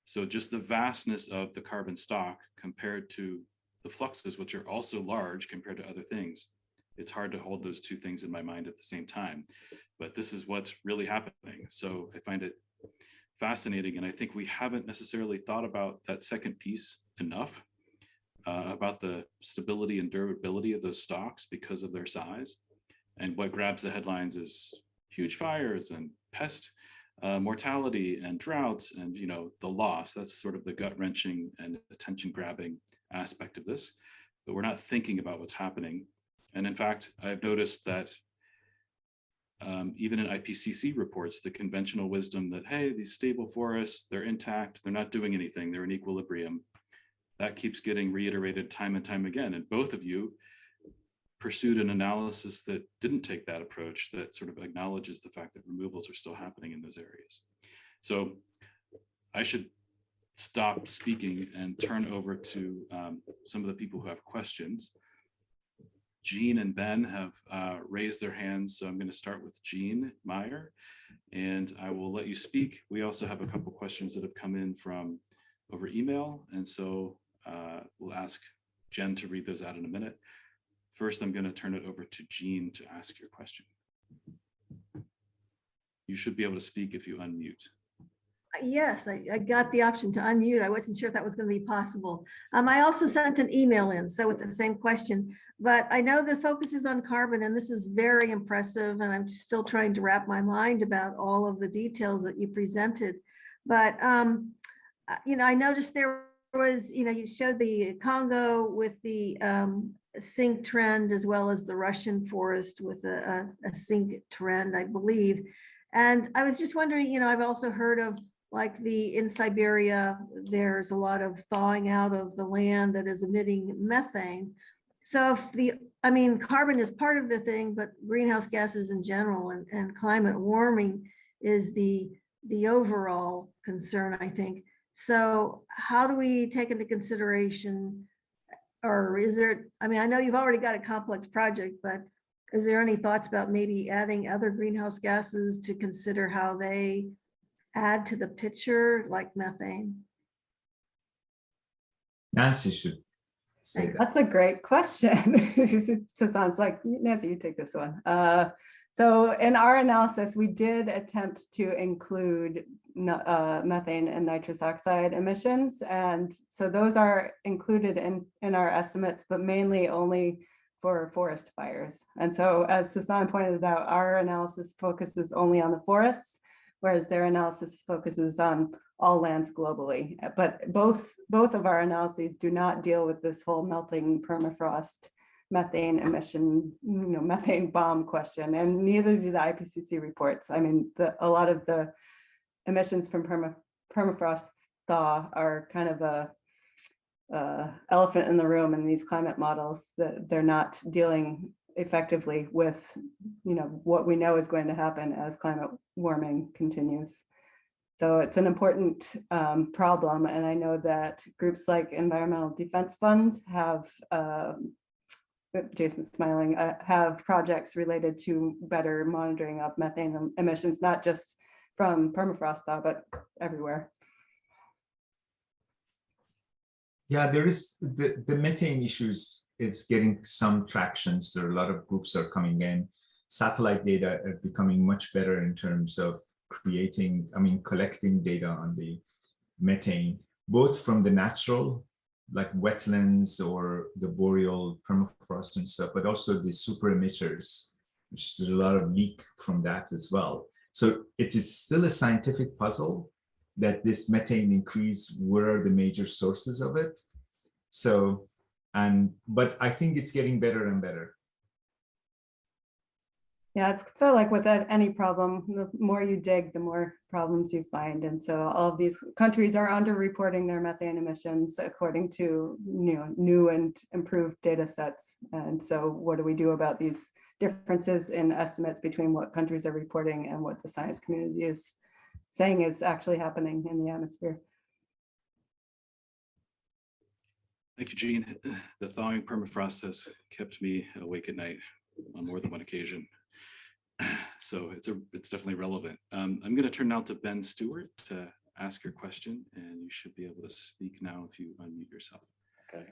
So just the vastness of the carbon stock compared to the fluxes, which are also large compared to other things, it's hard to hold those two things in my mind at the same time. But this is what's really happening. So I find it fascinating. And I think we haven't necessarily thought about that second piece enough, about the stability and durability of those stocks because of their size. And what grabs the headlines is huge fires and pest mortality and droughts and the loss. That's sort of the gut-wrenching and attention-grabbing aspect of this. But we're not thinking about what's happening. And in fact, I've noticed that even in IPCC reports, the conventional wisdom that, hey, these stable forests, they're intact, they're not doing anything, they're in equilibrium, that keeps getting reiterated time and time again. And both of you pursued an analysis that didn't take that approach, that sort of acknowledges the fact that removals are still happening in those areas. So I should stop speaking and turn over to some of the people who have questions. Jean and Ben have raised their hands, so I'm going to start with Jean Meyer, and I will let you speak. We also have a couple questions that have come in from over email, and so we'll ask Jen to read those out in a minute. First, I'm going to turn it over to Jean to ask your question. You should be able to speak if you unmute. Yes, I got the option to unmute. I wasn't sure if that was going to be possible. I also sent an email in, so with the same question, but I know the focus is on carbon, and this is very impressive, and I'm still trying to wrap my mind about all of the details that you presented. But, I noticed there was, you showed the Congo with the sink trend, as well as the Russian forest with a sink trend, I believe. And I was just wondering, I've also heard of like in Siberia, there's a lot of thawing out of the land that is emitting methane. So if carbon is part of the thing, but greenhouse gases in general and climate warming is the overall concern, I think. So how do we take into consideration, or is there, I know you've already got a complex project, but is there any thoughts about maybe adding other greenhouse gases to consider how they add to the picture, like methane? Nancy should say that. That's a great question. So sounds like, Nancy, you take this one. So in our analysis, we did attempt to include methane and nitrous oxide emissions. And so those are included in our estimates, but mainly only for forest fires. And so as Sassan pointed out, our analysis focuses only on the forests, whereas their analysis focuses on all lands globally. But both of our analyses do not deal with this whole melting permafrost methane emission, methane bomb question, and neither do the IPCC reports. I mean, a lot of the emissions from permafrost thaw are kind of a elephant in the room in these climate models, that they're not dealing effectively with what we know is going to happen as climate warming continues. So it's an important problem, and I know that groups like Environmental Defense Fund have Jason's smiling, have projects related to better monitoring of methane emissions, not just from permafrost thaw, but everywhere. Yeah, there is the methane issues. It's getting some tractions. There are a lot of groups are coming in. Satellite data are becoming much better in terms of collecting data on the methane, both from the natural, like wetlands or the boreal permafrost and stuff, but also the super emitters, which is a lot of leak from that as well. So it is still a scientific puzzle that this methane increase, where are the major sources of it? So, but I think it's getting better and better. Yeah, it's sort of like with any problem, the more you dig, the more problems you find. And so all of these countries are underreporting their methane emissions according to new and improved data sets. And so what do we do about these differences in estimates between what countries are reporting and what the science community is saying is actually happening in the atmosphere? Thank you, Jean. The thawing permafrost has kept me awake at night on more than one occasion. So it's definitely relevant. I'm going to turn now to Ben Stewart to ask your question, and you should be able to speak now if you unmute yourself. Okay.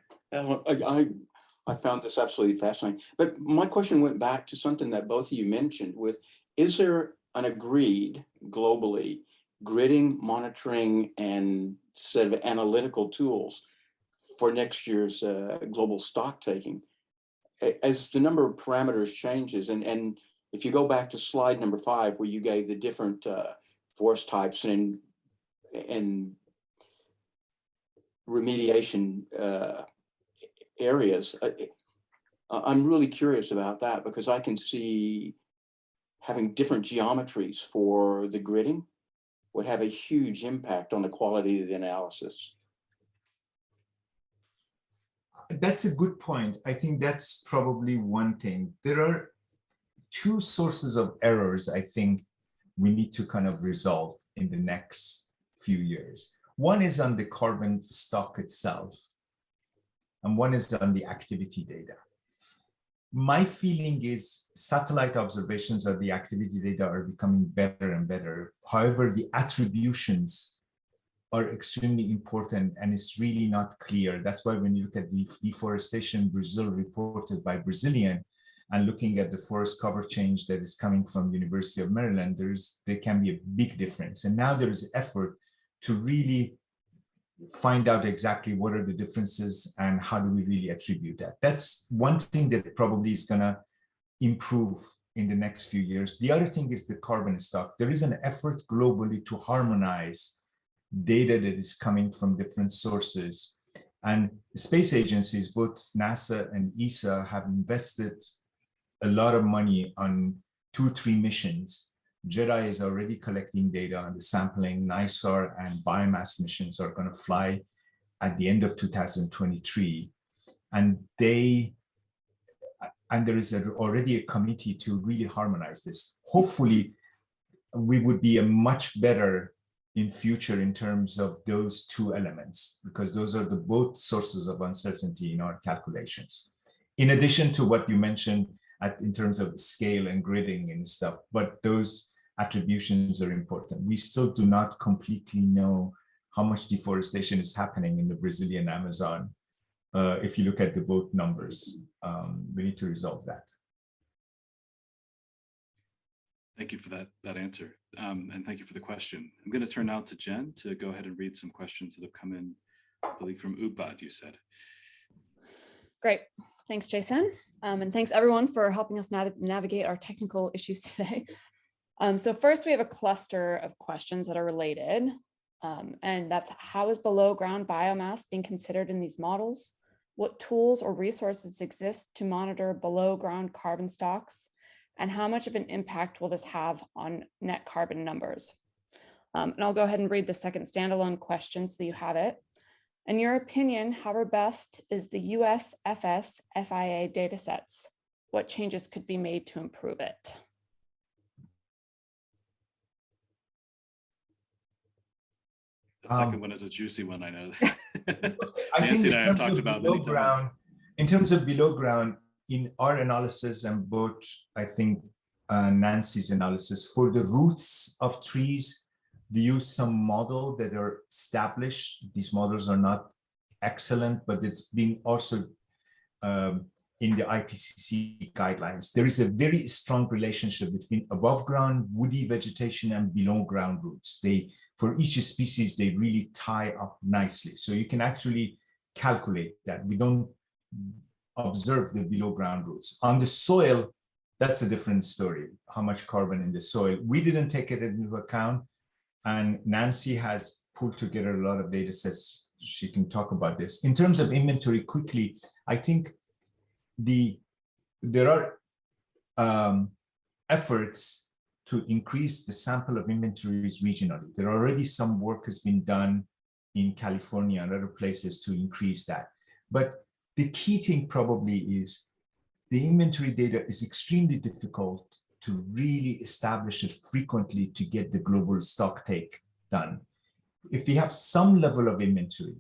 I found this absolutely fascinating, but my question went back to something that both of you mentioned with, is there an agreed globally gridding, monitoring, and set of analytical tools for next year's global stock taking? As the number of parameters changes, and if you go back to slide number 5, where you gave the different forest types and remediation areas, I'm really curious about that, because I can see having different geometries for the gridding would have a huge impact on the quality of the analysis. That's a good point. I think that's probably one thing. There are two sources of errors I think we need to kind of resolve in the next few years. One is on the carbon stock itself, and one is on the activity data. My feeling is satellite observations of the activity data are becoming better and better. However, the attributions are extremely important, and it's really not clear. That's why when you look at the deforestation Brazil reported by Brazilian, and looking at the forest cover change that is coming from University of Maryland, there can be a big difference. And now there is effort to really find out exactly what are the differences and how do we really attribute that. That's one thing that probably is gonna improve in the next few years. The other thing is the carbon stock. There is an effort globally to harmonize data that is coming from different sources. And space agencies, both NASA and ESA, have invested a lot of money on 2-3 missions. JEDI is already collecting data on the sampling. NISAR and biomass missions are going to fly at the end of 2023. And there is already a committee to really harmonize this. Hopefully, we would be a much better in future in terms of those two elements, because those are the both sources of uncertainty in our calculations. In addition to what you mentioned in terms of scale and gridding and stuff, but those attributions are important. We still do not completely know how much deforestation is happening in the Brazilian Amazon. If you look at the both numbers, we need to resolve that. Thank you for that answer. And thank you for the question. I'm going to turn now to Jen to go ahead and read some questions that have come in, I believe from Ubad, you said. Great. Thanks, Jason. And thanks everyone for helping us navigate our technical issues today. So first we have a cluster of questions that are related. And that's, how is below ground biomass being considered in these models? what tools or resources exist to monitor below ground carbon stocks, and how much of an impact will this have on net carbon numbers? And I'll go ahead and read the second standalone question so you have it. In your opinion, how robust is the USFS FIA datasets? What changes could be made to improve it? The second one is a juicy one, I know. I think Nancy and in I have terms talked of about below many times. ground, in terms of below ground, in our analysis and both, I think Nancy's analysis, for the roots of trees, they use some model that are established. These models are not excellent, but it's being also in the IPCC guidelines. There is a very strong relationship between above ground woody vegetation and below ground roots. For each species, they really tie up nicely. So you can actually calculate that. We don't observe the below ground roots. On the soil, that's a different story, how much carbon in the soil. We didn't take it into account. And Nancy has pulled together a lot of data sets. She can talk about this. In terms of inventory, quickly, I think there are efforts to increase the sample of inventories regionally. There already some work has been done in California and other places to increase that. But the key thing probably is the inventory data is extremely difficult to really establish it frequently to get the global stock take done. If we have some level of inventory,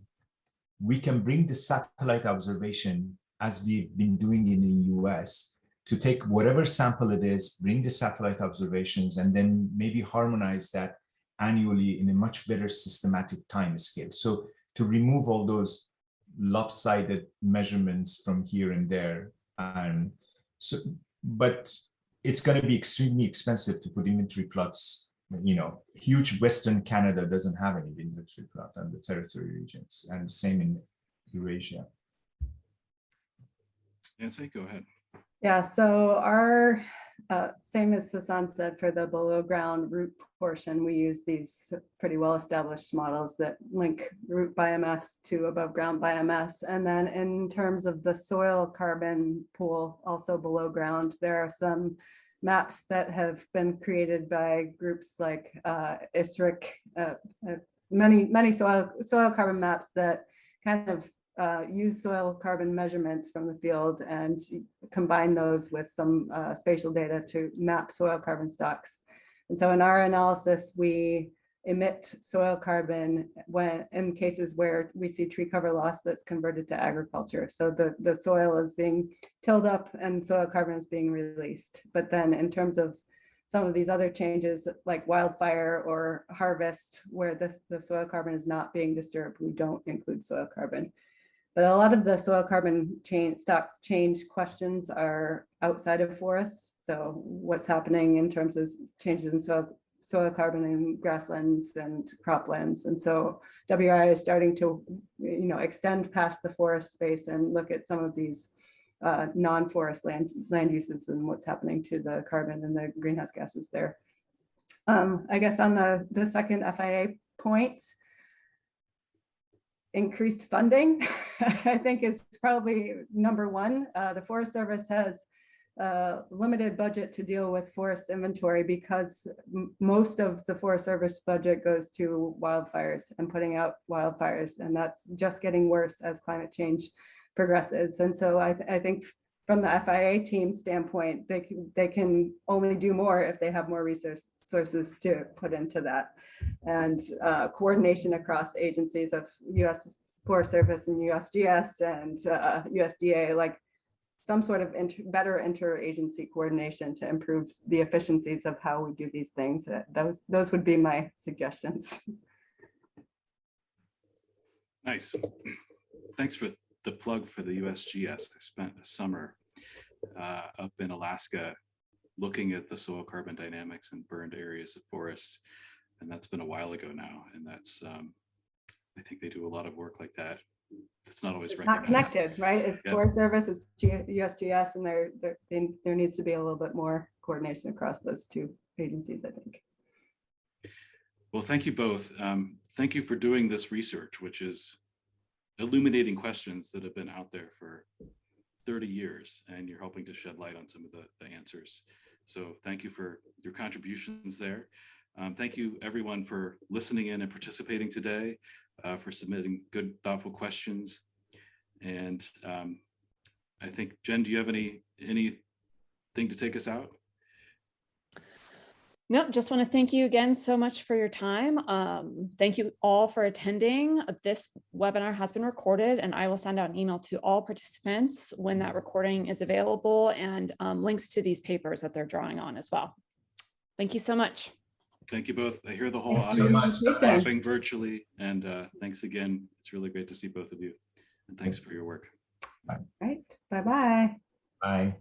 we can bring the satellite observation as we've been doing in the US to take whatever sample it is, bring the satellite observations, and then maybe harmonize that annually in a much better systematic time scale. So to remove all those lopsided measurements from here and there. And so, but it's going to be extremely expensive to put inventory plots. You know, huge Western Canada doesn't have any inventory plot on the territory regions, and the same in Eurasia. Nancy, go ahead. Yeah, so our, same as Sassan said, for the below ground root portion, we use these pretty well-established models that link root biomass to above ground biomass. And then in terms of the soil carbon pool, also below ground, there are some maps that have been created by groups like ISRIC, many soil carbon maps that kind of use soil carbon measurements from the field and combine those with some spatial data to map soil carbon stocks. And so in our analysis, we emit soil carbon when in cases where we see tree cover loss that's converted to agriculture. So the soil is being tilled up and soil carbon is being released. But then in terms of some of these other changes like wildfire or harvest, where the soil carbon is not being disturbed, we don't include soil carbon. But a lot of the soil carbon stock change questions are outside of forests. So what's happening in terms of changes in soil carbon in grasslands and croplands. And so WRI is starting to, extend past the forest space and look at some of these non-forest land uses and what's happening to the carbon and the greenhouse gases there. I guess on the second FIA point, increased funding, I think is probably number one. The Forest Service has a limited budget to deal with forest inventory because most of the Forest Service budget goes to wildfires and putting out wildfires, and that's just getting worse as climate change progresses. And so I think from the FIA team standpoint, they can only do more if they have more resources to put into that. And coordination across agencies of US Forest Service and USGS and USDA, like some sort of better interagency coordination to improve the efficiencies of how we do these things. Those would be my suggestions. Nice. Thanks for the plug for the USGS. I spent a summer up in Alaska looking at the soil carbon dynamics in burned areas of forests. And that's been a while ago now. And that's, I think they do a lot of work like that. It's not always recognized. Not connected, right? It's Yep. Forest Service, it's USGS, and there needs to be a little bit more coordination across those two agencies, I think. Well, thank you both. Thank you for doing this research, which is illuminating questions that have been out there for 30 years, and you're helping to shed light on some of the answers. So thank you for your contributions there. Thank you everyone for listening in and participating today, for submitting good, thoughtful questions. And I think, Jen, do you have anything to take us out? No, just want to thank you again so much for your time. Thank you all for attending. This webinar has been recorded, and I will send out an email to all participants when that recording is available, and links to these papers that they're drawing on as well. Thank you so much. Thank you both. I hear the whole Thanks so audience much. clapping virtually, and thanks again. It's really great to see both of you, and thanks for your work. Right. Bye-bye. Bye.